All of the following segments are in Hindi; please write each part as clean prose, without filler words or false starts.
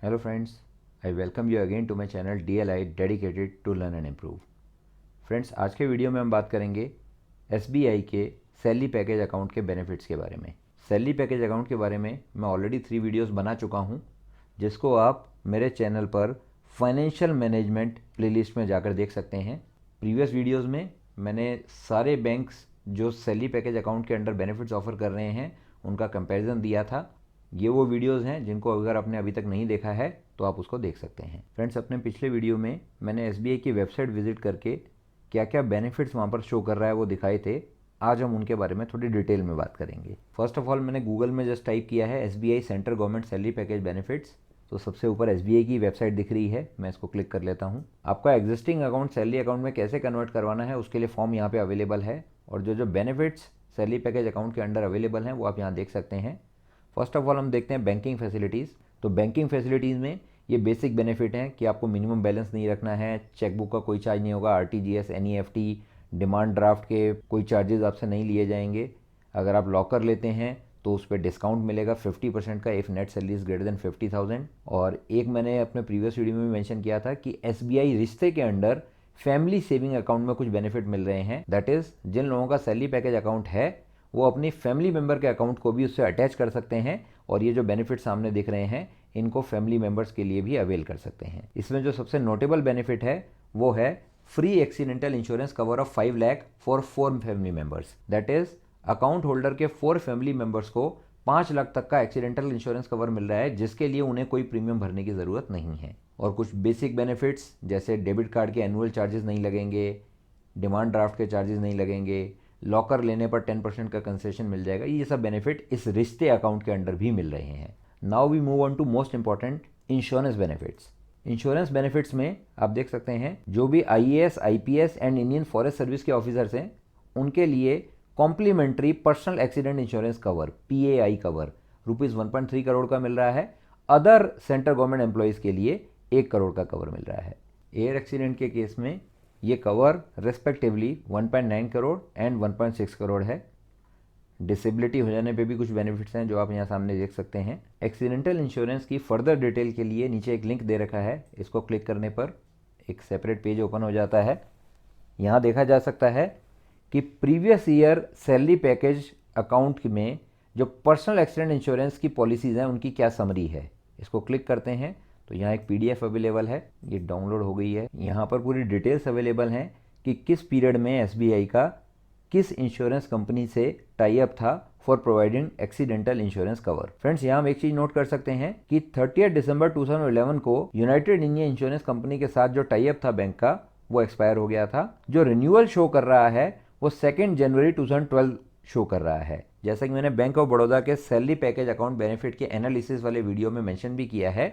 Hello friends, I welcome you again to my channel DLI dedicated to learn and improve. Friends, आज के वीडियो में हम बात करेंगे SBI के सैलरी पैकेज अकाउंट के बेनिफिट्स के बारे में। सैलरी पैकेज अकाउंट के बारे में मैं ऑलरेडी 3 वीडियोस बना चुका हूं, जिसको आप मेरे चैनल पर फाइनेंशियल मैनेजमेंट प्लेलिस्ट में जाकर देख सकते हैं। प्रीवियस वीडियोस में मैंने सारे बैंक्स जो सैलरी पैकेज अकाउंट के अंडर बेनिफिट्स ऑफर कर रहे हैं उनका कंपैरिजन दिया था। ये वो वीडियोस हैं जिनको अगर आपने अभी तक नहीं देखा है तो आप उसको देख सकते हैं। फ्रेंड्स, अपने पिछले वीडियो में मैंने SBI की वेबसाइट विजिट करके क्या क्या बेनिफिट्स वहाँ पर शो कर रहा है वो दिखाए थे। आज हम उनके बारे में थोड़ी डिटेल में बात करेंगे। फर्स्ट ऑफ ऑल मैंने गूगल में जस्ट टाइप किया है SBI central government salary package benefits, तो सबसे ऊपर SBI की वेबसाइट दिख रही है। मैं इसको क्लिक कर लेता हूँ। आपका एग्जिस्टिंग अकाउंट सैलरी अकाउंट में कैसे कन्वर्ट करवाना है उसके लिए फॉर्म यहाँ पे अवेलेबल है, और जो बेनिफिट्स सैलरी पैकेज अकाउंट के अंडर अवेलेबल हैं वो आप यहाँ देख सकते हैं। फर्स्ट ऑफ ऑल हम देखते हैं बैंकिंग फैसिलिटीज़। तो बैंकिंग फैसिलिटीज़ में ये बेसिक बेनिफिट हैं कि आपको मिनिमम बैलेंस नहीं रखना है, चेकबुक का कोई चार्ज नहीं होगा, RTGS, NEFT, डिमांड ड्राफ्ट के कोई चार्जेस आपसे नहीं लिए जाएंगे। अगर आप लॉकर लेते हैं तो उस पर डिस्काउंट मिलेगा 50% का if net salary is greater than 50,000। और एक मैंने अपने प्रीवियस वीडियो में भी मेंशन किया था कि SBI रिश्ते के अंडर फैमिली सेविंग अकाउंट में कुछ बेनिफिट मिल रहे हैं। दैट इज़ जिन लोगों का सैलरी पैकेज अकाउंट है वो अपनी फैमिली मेम्बर के अकाउंट को भी उससे अटैच कर सकते हैं, और ये जो बेनिफिट सामने दिख रहे हैं इनको फैमिली मेम्बर्स के लिए भी अवेल कर सकते हैं। इसमें जो सबसे नोटेबल बेनिफिट है वो है free accidental insurance cover of 5 lakh for 4 family members. That is account holder के 4 फैमिली मेम्बर्स को 5 लाख तक का एक्सीडेंटल इंश्योरेंस कवर मिल रहा है, जिसके लिए उन्हें कोई प्रीमियम भरने की ज़रूरत नहीं है। और कुछ बेसिक बेनिफिट्स जैसे डेबिट कार्ड के एनुअल चार्जेस नहीं लगेंगे, डिमांड ड्राफ्ट के चार्जेस नहीं लगेंगे, लॉकर लेने पर 10% का कंसेशन मिल जाएगा। ये सब बेनिफिट इस रिश्ते अकाउंट के अंडर भी मिल रहे हैं। Now we move on to most important insurance benefits. Insurance benefits में आप देख सकते हैं जो भी IAS, IPS and Indian Forest Service के ऑफिसर्स हैं उनके लिए complimentary personal accident insurance cover PAI cover ₹1.3 crore का मिल रहा है। अदर सेंट्रल गवर्नमेंट एम्प्लॉयज़ के लिए 1 करोड़ का कवर मिल रहा है। एयर एक्सीडेंट के केस में ये cover respectively 1.9 crore and 1.6 crore है। डिसेबिलिटी हो जाने पे भी कुछ बेनिफिट्स हैं जो आप यहाँ सामने देख सकते हैं। एक्सीडेंटल इंश्योरेंस की फर्दर डिटेल के लिए नीचे एक लिंक दे रखा है, इसको क्लिक करने पर एक सेपरेट पेज ओपन हो जाता है। यहाँ देखा जा सकता है कि previous year salary package account में जो पर्सनल एक्सीडेंट इंश्योरेंस की पॉलिसीज़ हैं उनकी क्या समरी है। इसको क्लिक करते हैं तो यहाँ एक PDF अवेलेबल है, ये डाउनलोड हो गई है। यहाँ पर पूरी डिटेल्स अवेलेबल हैं कि किस पीरियड में SBI का किस इंश्योरेंस कंपनी से टाई अप था for providing accidental insurance cover. Friends, यहाँ हम एक चीज नोट कर सकते हैं कि 30 दिसंबर 2011 को यूनाइटेड इंडिया इंश्योरेंस कंपनी के साथ जो टाई अप था बैंक का वो एक्सपायर हो गया था। जो रिन्यूअल शो कर रहा है वो 2 जनवरी 2012 शो कर रहा है। जैसा कि मैंने बैंक ऑफ बड़ौदा के सैलरी पैकेज अकाउंट बेनिफिट के एनालिसिस वाले वीडियो में मेंशन भी किया है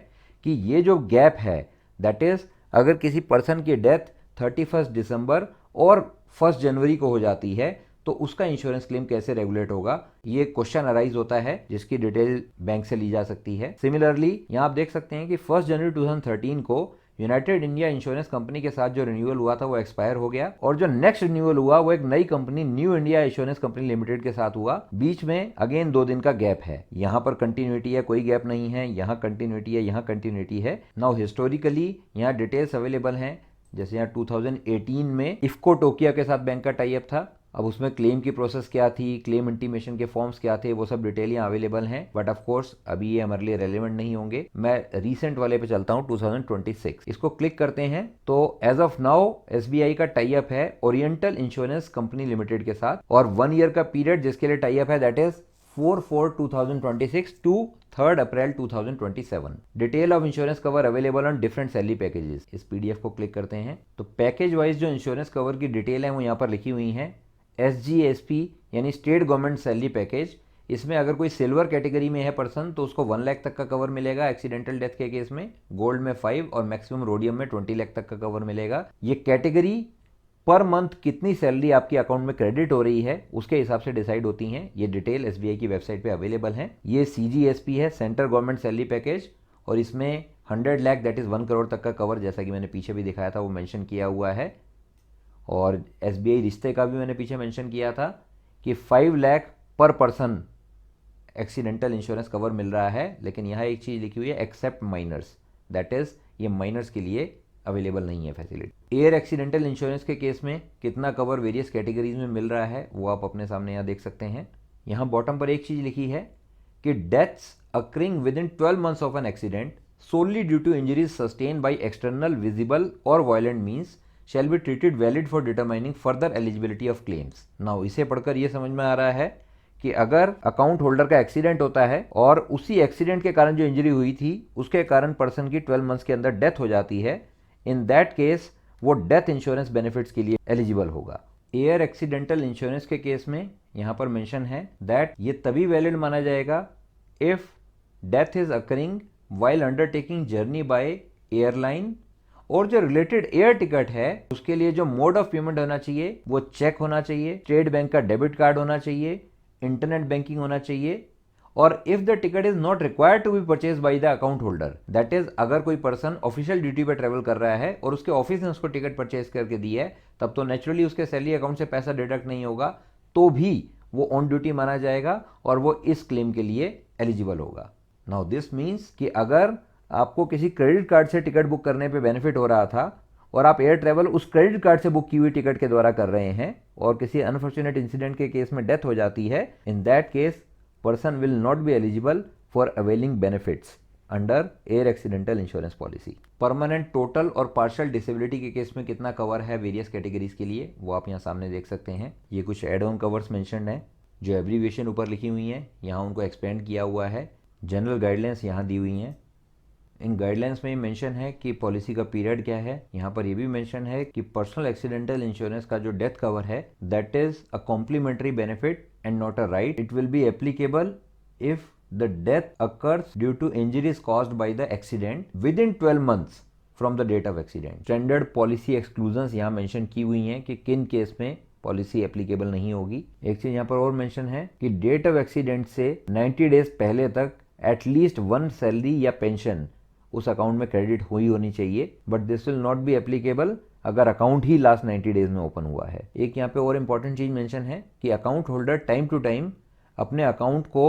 कि ये जो गैप है दैट इज अगर किसी पर्सन की डेथ 31 दिसंबर और 1 जनवरी को हो जाती है तो उसका इंश्योरेंस क्लेम कैसे रेगुलेट होगा, ये क्वेश्चन अराइज होता है जिसकी डिटेल बैंक से ली जा सकती है। सिमिलरली यहाँ आप देख सकते हैं कि 1 जनवरी 2013 को यूनाइटेड इंडिया इंश्योरेंस कंपनी के साथ जो रिन्यूअल हुआ था वो एक्सपायर हो गया, और जो नेक्स्ट रिन्यूअल हुआ वो एक नई company new India insurance Company Limited के साथ हुआ। बीच में अगेन 2 दिन का गैप है। यहाँ पर कंटिन्यूटी है, कोई गैप नहीं है, यहाँ कंटिन्यूटी है, यहाँ कंटिन्यूटी है। नाउ हिस्टोरिकली यहाँ डिटेल्स अवेलेबल हैं। जैसे यहाँ 2018 में इफ्को टोकिया के साथ बैंक का टाई अप था। अब उसमें क्लेम की प्रोसेस क्या थी, क्लेम इंटीमेशन के फॉर्म्स क्या थे, वो सब डिटेल यहाँ अवेलेबल हैं, बट ऑफ कोर्स अभी ये हमारे लिए रेलेवेंट नहीं होंगे। मैं रीसेंट वाले पे चलता हूँ 2026। इसको क्लिक करते हैं तो एज ऑफ नाउ SBI का टाई अप है ओरिएंटल इंश्योरेंस कंपनी लिमिटेड के साथ, और 1 ईयर का पीरियड जिसके लिए टाई अप है that is 4/4/2026 to 3 April 2027। Detail of insurance cover available on different salary packages. इस PDF को क्लिक करते हैं तो पैकेज वाइज जो इंश्योरेंस कवर की डिटेल है वो यहाँ पर लिखी हुई है। SGSP यानी स्टेट गवर्नमेंट सैलरी पैकेज, इसमें अगर कोई सिल्वर कैटेगरी में है पर्सन तो उसको 1 लाख तक का कवर मिलेगा एक्सीडेंटल डेथ के केस में, गोल्ड में 5 और मैक्सिमम रोडियम में 20 लाख तक का कवर मिलेगा। ये कैटेगरी पर मंथ कितनी सैलरी आपके अकाउंट में क्रेडिट हो रही है उसके हिसाब से डिसाइड होती हैं। ये डिटेल SBI की वेबसाइट पे अवेलेबल है। ये CGSP है, सेंट्रल गवर्नमेंट सैलरी पैकेज, और इसमें 100 लाख दैट इज़ 1 करोड़ तक का कवर, जैसा कि मैंने पीछे भी दिखाया था वो मेंशन किया हुआ है। और SBI रिश्ते का भी मैंने पीछे मेंशन किया था कि 5 लाख पर पर्सन एक्सीडेंटल इंश्योरेंस कवर मिल रहा है, लेकिन यहाँ एक चीज़ लिखी हुई है एक्सेप्ट माइनर्स, दैट इज़ ये माइनर्स के लिए अवेलेबल नहीं है फैसिलिटी। एयर एक्सीडेंटल इंश्योरेंस के केस में कितना कवर वेरियस कैटेगरीज में मिल रहा है वो आप अपने सामने यहाँ देख सकते हैं। यहाँ बॉटम पर एक चीज़ लिखी है कि deaths occurring with in 12 months of an accident solely due to injuries sustained by external, visible or violent means shall be treated valid for determining further eligibility of claims. Now इसे पढ़कर ये समझ में आ रहा है कि अगर अकाउंट होल्डर का एक्सीडेंट होता है और उसी एक्सीडेंट के कारण जो इंजरी हुई थी उसके कारण पर्सन की 12 months के अंदर डेथ हो जाती है, इन दैट केस वो डेथ इंश्योरेंस बेनिफिट्स के लिए एलिजिबल होगा। एयर एक्सीडेंटल इंश्योरेंस के केस में यहाँ पर मेंशन है दैट ये तभी वैलिड माना जाएगा if death is occurring while undertaking journey by airline, और जो रिलेटेड एयर टिकट है उसके लिए जो मोड ऑफ पेमेंट होना चाहिए वो चेक होना चाहिए, स्टेट बैंक का डेबिट कार्ड होना चाहिए, इंटरनेट बैंकिंग होना चाहिए, और if the ticket is not required to be purchase by the account holder, that is अगर कोई पर्सन ऑफिशियल ड्यूटी पर ट्रेवल कर रहा है और उसके ऑफिस ने उसको टिकट परचेज करके दी है, तब तो नेचुरली उसके सैलरी अकाउंट से पैसा डिडक्ट नहीं होगा, तो भी वो ऑन ड्यूटी माना जाएगा और वो इस क्लेम के लिए एलिजिबल होगा। नाउ दिस मीन्स कि अगर आपको किसी क्रेडिट कार्ड से टिकट बुक करने पे बेनिफिट हो रहा था और आप एयर ट्रैवल उस क्रेडिट कार्ड से बुक की हुई टिकट के द्वारा कर रहे हैं और किसी अनफॉर्चुनेट इंसिडेंट के केस में डेथ हो जाती है, in that case person will not be eligible for availing benefits under air accidental insurance policy. Permanent, total और पार्शियल डिसेबिलिटी के केस में कितना कवर है वेरियस कैटेगरीज के लिए वो आप यहाँ सामने देख सकते हैं। ये कुछ एड ऑन कवर्स मेंशन्ड हैं, जो एब्रीविएशन ऊपर लिखी हुई हैं यहाँ उनको एक्सपेंड किया हुआ है। जनरल गाइडलाइंस यहाँ दी हुई हैं। इन गाइडलाइंस में मेंशन है कि पॉलिसी का पीरियड क्या है। यहाँ पर ये भी मेंशन है कि पर्सनल एक्सीडेंटल इंश्योरेंस का जो डेथ कवर है that is a complimentary benefit and not a right. It will be applicable if the death occurs due to injuries caused by the accident within 12 months from the date of accident. Standard policy exclusions यहाँ मेंशन की हुई हैं कि किन केस में पॉलिसी एप्लीकेबल नहीं होगी। एक चीज यहाँ पर और मेंशन है कि डेट ऑफ एक्सीडेंट से 90 days पहले तक एटलीस्ट 1 सैलरी या पेंशन उस अकाउंट में क्रेडिट हुई होनी चाहिए, but this will not be applicable अगर अकाउंट ही लास्ट 90 days में ओपन हुआ है। एक यहाँ पे और इम्पॉर्टेंट चीज मेंशन है कि account holder time to time अपने अकाउंट को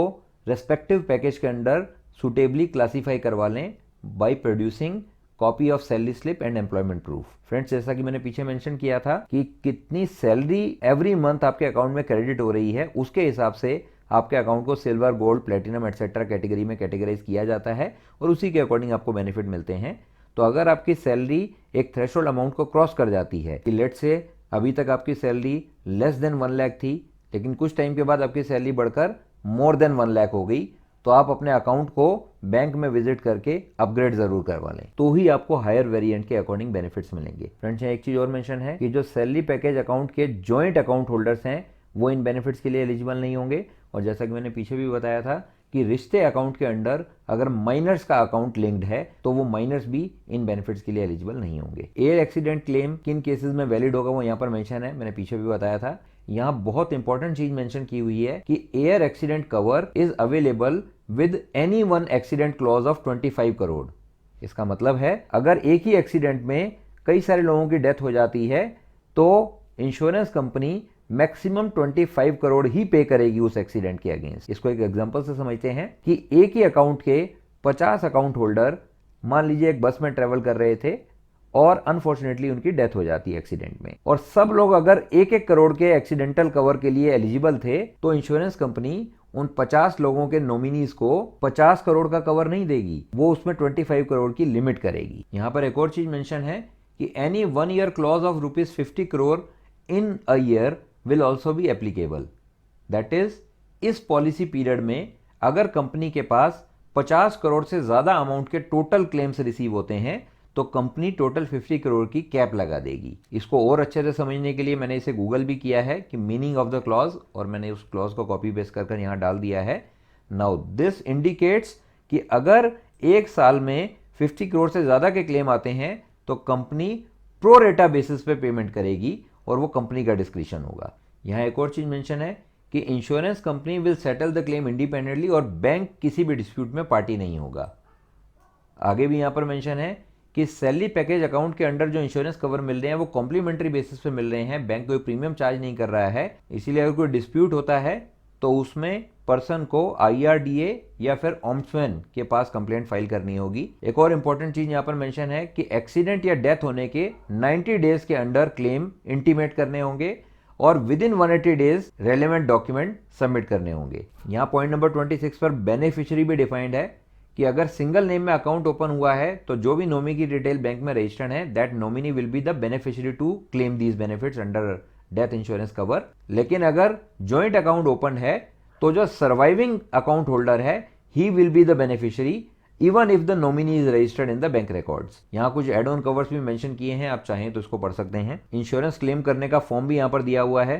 रेस्पेक्टिव पैकेज के अंडर सुटेबली क्लासीफाई करवा लें by producing copy of salary slip and employment proof. Friends, जैसा कि मैंने पीछे मेंशन किया था कि कितनी सैलरी एवरी मंथ आपके अकाउंट में क्रेडिट हो रही है उसके हिसाब से आपके अकाउंट को silver, gold, platinum etcetera category में कैटेगराइज किया जाता है और उसी के अकॉर्डिंग आपको बेनिफिट मिलते हैं। तो अगर आपकी सैलरी एक थ्रेशोल्ड अमाउंट को क्रॉस कर जाती है कि लेट से अभी तक आपकी सैलरी लेस देन 1 लाख थी, लेकिन कुछ टाइम के बाद आपकी सैलरी बढ़कर मोर देन 1 लाख हो गई, तो आप अपने अकाउंट को बैंक में विजिट करके अपग्रेड जरूर करवा लें, तो ही आपको हायर वेरिएंट के अकॉर्डिंग बेनिफिट्स मिलेंगे। फ्रेंड्स, एक चीज और मेंशन है कि जो सैलरी पैकेज अकाउंट के जॉइंट अकाउंट होल्डर्स हैं वो इन बेनिफिट्स के लिए एलिजिबल नहीं होंगे। और जैसा कि मैंने पीछे भी बताया था कि रिश्ते अकाउंट के अंडर अगर माइनर्स का अकाउंट लिंक्ड है तो वो माइनर्स भी इन बेनिफिट्स के लिए एलिजिबल नहीं होंगे। एयर एक्सीडेंट क्लेम किन केसेस में वैलिड होगा वो यहाँ पर मेंशन है, मैंने पीछे भी बताया था। यहाँ बहुत इंपॉर्टेंट चीज मेंशन की हुई है कि air accident cover is available with any one accident clause of 25 crore. इसका मतलब है अगर एक ही एक्सीडेंट में कई सारे लोगों की डेथ हो जाती है तो इंश्योरेंस कंपनी मैक्सिमम 25 करोड़ ही पे करेगी उस एक्सीडेंट के अगेंस्ट। इसको एक एग्जांपल से समझते हैं कि एक ही अकाउंट के 50 अकाउंट होल्डर मान लीजिए एक बस में ट्रेवल कर रहे थे और अनफॉर्चुनेटली उनकी डेथ हो जाती है एक्सीडेंट में, और सब लोग अगर 1-1 करोड़ के एक्सीडेंटल कवर के लिए एलिजिबल थे तो इंश्योरेंस कंपनी उन 50 लोगों के नॉमिनीज को 50 करोड़ का कवर नहीं देगी, वो उसमें 25 करोड़ की लिमिट करेगी। यहां पर एक और चीज मेंशन है कि any 1 year clause of ₹50 crore in a year will also be applicable. That is, इस पॉलिसी पीरियड में अगर कंपनी के पास 50 करोड़ से ज्यादा अमाउंट के टोटल क्लेम्स रिसीव होते हैं तो कंपनी टोटल 50 करोड़ की कैप लगा देगी। इसको और अच्छे से समझने के लिए मैंने इसे गूगल भी किया है कि मीनिंग ऑफ द क्लॉज, और मैंने उस क्लॉज को कॉपी पेस्ट कर यहां डाल दिया है। नाउ दिस इंडिकेट्स कि अगर एक साल में 50 करोड़ से ज्यादा के क्लेम आते हैं तो कंपनी प्रो रेटा बेसिस पे पेमेंट करेगी और वो कंपनी का डिस्क्रिशन होगा। यहाँ एक और चीज मेंशन है कि insurance company will settle the claim independently और बैंक किसी भी डिस्प्यूट में पार्टी नहीं होगा। आगे भी यहाँ पर मेंशन है कि सैलरी पैकेज अकाउंट के अंडर जो इंश्योरेंस कवर मिल रहे हैं वो कॉम्प्लीमेंट्री बेसिस पे मिल रहे हैं, बैंक कोई प्रीमियम चार्ज नहीं कर रहा है, इसीलिए अगर कोई डिस्प्यूट होता है तो उसमें पर्सन को IRDA या फिर ओम्बुड्समैन के पास कंप्लेंट फाइल करनी होगी। एक और इंपॉर्टेंट चीज यहां पर मेंशन है कि एक्सीडेंट या डेथ होने के 90 डेज के अंडर क्लेम इंटीमेट करने होंगे और with in 180 days relevant document submit करने होंगे। यहां पॉइंट नंबर 26 पर बेनिफिशियरी भी डिफाइंड है कि अगर सिंगल नेम में अकाउंट ओपन हुआ है तो जो भी नॉमिनी की डिटेल बैंक में रजिस्टर्ड है, that nominee will be the beneficiary to claim these benefits under death insurance cover. लेकिन अगर जॉइंट अकाउंट ओपन है तो जो सर्वाइविंग अकाउंट होल्डर है he will be the beneficiary even if the nominee is registered in the bank records. यहां कुछ एड ऑन कवर्स भी मेंशन किए हैं, आप चाहें तो इसको पढ़ सकते हैं। इंश्योरेंस क्लेम करने का फॉर्म भी यहां पर दिया हुआ है,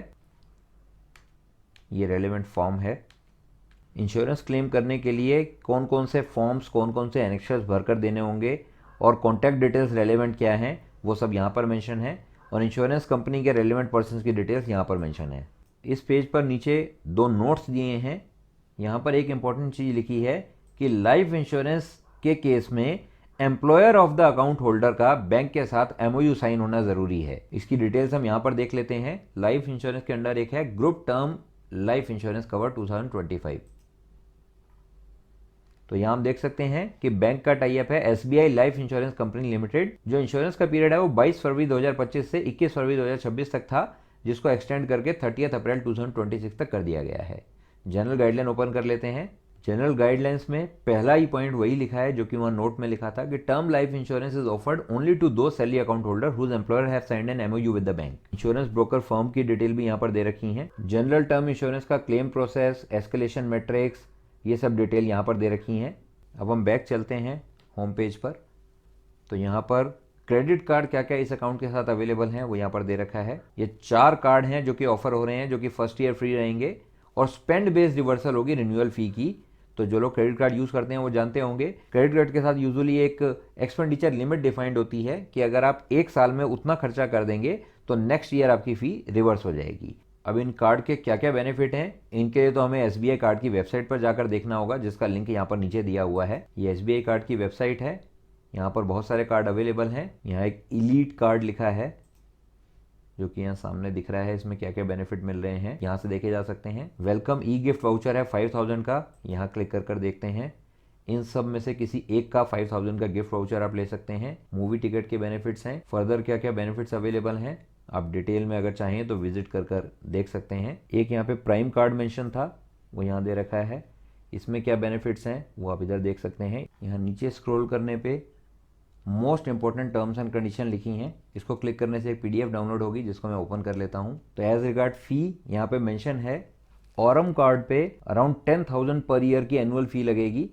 ये रेलेवेंट फॉर्म है। इंश्योरेंस क्लेम करने के लिए कौन कौन से फॉर्म्स, कौन कौन से एनेक्सर्स भरकर देने होंगे और कॉन्टैक्ट डिटेल्स रेलेवेंट क्या हैं, वो सब यहाँ पर मेंशन है। और इंश्योरेंस कंपनी के रेलेवेंट पर्सन्स की डिटेल्स यहाँ पर मेंशन है। इस पेज पर नीचे 2 नोट्स दिए हैं। यहाँ पर एक इंपॉर्टेंट चीज़ लिखी है कि लाइफ इंश्योरेंस के केस में employer of the account holder का बैंक के साथ MOU साइन होना ज़रूरी है। इसकी डिटेल्स हम यहाँ पर देख लेते हैं। लाइफ इंश्योरेंस के अंडर एक है group term life insurance cover 2025। तो यहां हम देख सकते हैं कि बैंक का टाई अप है SBI life insurance Company limited. जो इंश्योरेंस का पीरियड है वो 22 फरवरी 2025 से 21 फरवरी 2026 तक था, जिसको एक्सटेंड करके 30 अप्रैल 2026 तक कर दिया गया है। जनरल गाइडलाइन ओपन कर लेते हैं। जनरल गाइडलाइंस में पहला ही पॉइंट वही लिखा है जो कि वहां नोट में लिखा था कि term life insurance is offered only to दो salary account holder whose employer have signed an MOU with the bank. Insurance broker firm की डिटेल भी यहाँ पर दे रखी है। जनरल टर्म इंश्योरेंस का क्लेम प्रोसेस, एस्केलेशन मैट्रिक्स, ये सब डिटेल यहाँ पर दे रखी हैं। अब हम बैक चलते हैं होम पेज पर। तो यहाँ पर क्रेडिट कार्ड क्या क्या इस अकाउंट के साथ अवेलेबल हैं वो यहाँ पर दे रखा है। ये 4 कार्ड हैं जो कि ऑफर हो रहे हैं, जो कि फर्स्ट ईयर फ्री रहेंगे और स्पेंड बेस्ड रिवर्सल होगी रिन्यूअल फी की। तो जो लोग क्रेडिट कार्ड यूज़ करते हैं वो जानते होंगे क्रेडिट कार्ड के साथ यूजुअली एक एक्सपेंडिचर लिमिट डिफाइंड होती है कि अगर आप 1 साल में उतना खर्चा कर देंगे तो नेक्स्ट ईयर आपकी फ़ी रिवर्स हो जाएगी। अब इन कार्ड के क्या क्या बेनिफिट हैं, इनके लिए तो हमें SBI कार्ड की वेबसाइट पर जाकर देखना होगा, जिसका लिंक यहाँ पर नीचे दिया हुआ है। ये SBI कार्ड की वेबसाइट है। यहाँ पर बहुत सारे कार्ड अवेलेबल हैं। यहाँ एक इलीट कार्ड लिखा है जो कि यहाँ सामने दिख रहा है। इसमें क्या क्या बेनिफिट मिल रहे हैं यहाँ से देखे जा सकते हैं। वेलकम गिफ्ट वाउचर है 5000 का, यहाँ क्लिक कर देखते हैं। इन सब में से किसी एक का 5000 का गिफ्ट वाउचर आप ले सकते हैं। मूवी टिकट के बेनिफिट्स हैं। फर्दर क्या क्या बेनिफिट्स अवेलेबल हैं आप डिटेल में अगर चाहें तो विजिट कर देख सकते हैं। एक यहाँ पे प्राइम कार्ड मेंशन था, वो यहाँ दे रखा है। इसमें क्या बेनिफिट्स हैं वो आप इधर देख सकते हैं। यहाँ नीचे स्क्रॉल करने पे most important terms and condition लिखी हैं। इसको क्लिक करने से एक PDF डाउनलोड होगी जिसको मैं ओपन कर लेता हूँ। तो एज रिगार्ड फी यहाँ पे मेंशन है ऑरम कार्ड पे अराउंड 10,000 पर ईयर की एनुअल फी लगेगी।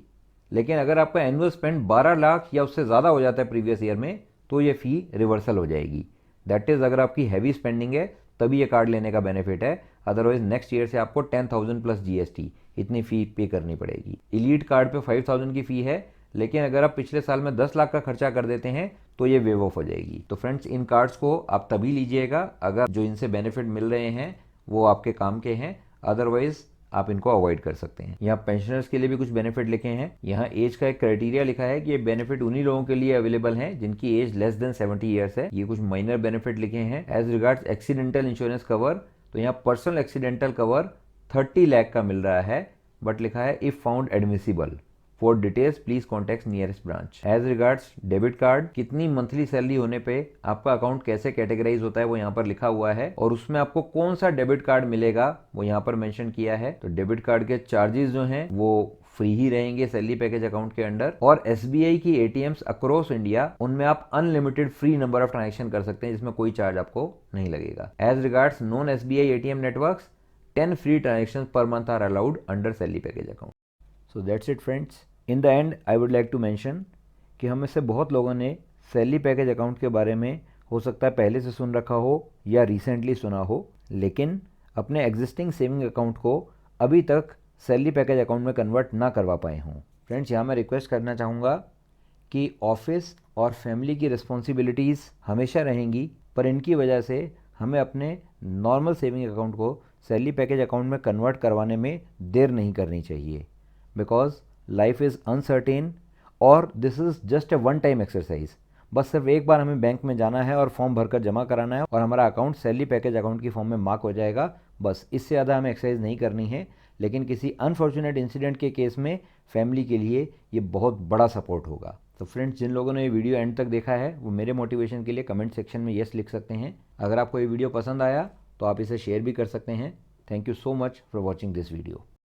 लेकिन अगर आपका एनुअल स्पेंड 12 लाख या उससे ज़्यादा हो जाता है प्रीवियस ईयर में तो ये फ़ी रिवर्सल हो जाएगी। दैट इज़ अगर आपकी हैवी स्पेंडिंग है तभी ये कार्ड लेने का बेनिफिट है। अदरवाइज नेक्स्ट ईयर से आपको 10,000 प्लस GST इतनी फ़ी पे करनी पड़ेगी। इलीट कार्ड पे 5,000 की फ़ी है, लेकिन अगर आप पिछले साल में 10 लाख का खर्चा कर देते हैं तो ये वेव ऑफ हो जाएगी। तो फ्रेंड्स, इन कार्ड्स को आप तभी लीजिएगा अगर जो इनसे बेनिफिट मिल रहे हैं वो आपके काम के हैं, अदरवाइज आप इनको अवॉइड कर सकते हैं। यहाँ पेंशनर्स के लिए भी कुछ बेनिफिट लिखे हैं। यहाँ एज का एक क्राइटेरिया लिखा है कि ये बेनिफिट उन्हीं लोगों के लिए अवेलेबल हैं जिनकी एज लेस देन 70 ईयर्स है। ये कुछ माइनर बेनिफिट लिखे हैं। As regards accidental insurance cover, तो यहाँ पर्सनल एक्सीडेंटल कवर 30 लाख का मिल रहा है, बट लिखा है if found admissible. For details please contact nearest branch. As regards debit card, कितनी मंथली सैलरी होने पे आपका अकाउंट कैसे कैटेगराइज होता है वो यहाँ पर लिखा हुआ है और उसमें आपको कौन सा डेबिट कार्ड मिलेगा वो यहाँ पर मेंशन किया है। तो डेबिट कार्ड के चार्जेस जो हैं वो फ्री ही रहेंगे सैलरी पैकेज अकाउंट के अंडर। और SBI की ATMs अक्रॉस इंडिया, उनमें आप unlimited free number of transaction कर सकते हैं जिसमें कोई चार्ज आपको नहीं लगेगा। As regards non SBI ATM networks, 10 free transaction per month are allowed under salary package account. So that's it friends. In the end I would like to mention कि हम में से बहुत लोगों ने सैलरी पैकेज अकाउंट के बारे में हो सकता है पहले से सुन रखा हो या रिसेंटली सुना हो, लेकिन अपने एग्जिस्टिंग सेविंग अकाउंट को अभी तक सैलरी पैकेज अकाउंट में कन्वर्ट ना करवा पाए हों। फ्रेंड्स, यहाँ मैं रिक्वेस्ट करना चाहूँगा कि ऑफिस और फैमिली की रिस्पॉन्सिबिलिटीज़ हमेशा रहेंगी, पर इनकी वजह से हमें अपने नॉर्मल सेविंग अकाउंट को सैलरी पैकेज अकाउंट में कन्वर्ट करवाने में देर नहीं करनी चाहिए। बिकॉज लाइफ इज़ अनसर्टेन और this is just a one time exercise. बस सिर्फ एक बार हमें बैंक में जाना है और फॉर्म भरकर जमा कराना है और हमारा अकाउंट सैलरी पैकेज अकाउंट की फॉर्म में मार्क हो जाएगा। बस इससे ज़्यादा हमें एक्सरसाइज नहीं करनी है। लेकिन किसी अनफॉर्चुनेट इंसिडेंट के केस में फैमिली के लिए ये बहुत बड़ा सपोर्ट होगा। तो फ्रेंड्स, जिन लोगों ने ये वीडियो एंड तक देखा है वो मेरे मोटिवेशन के लिए कमेंट सेक्शन में यस लिख सकते हैं। अगर आपको ये वीडियो पसंद आया तो आप इसे शेयर भी कर सकते हैं। Thank you so much for watching this video.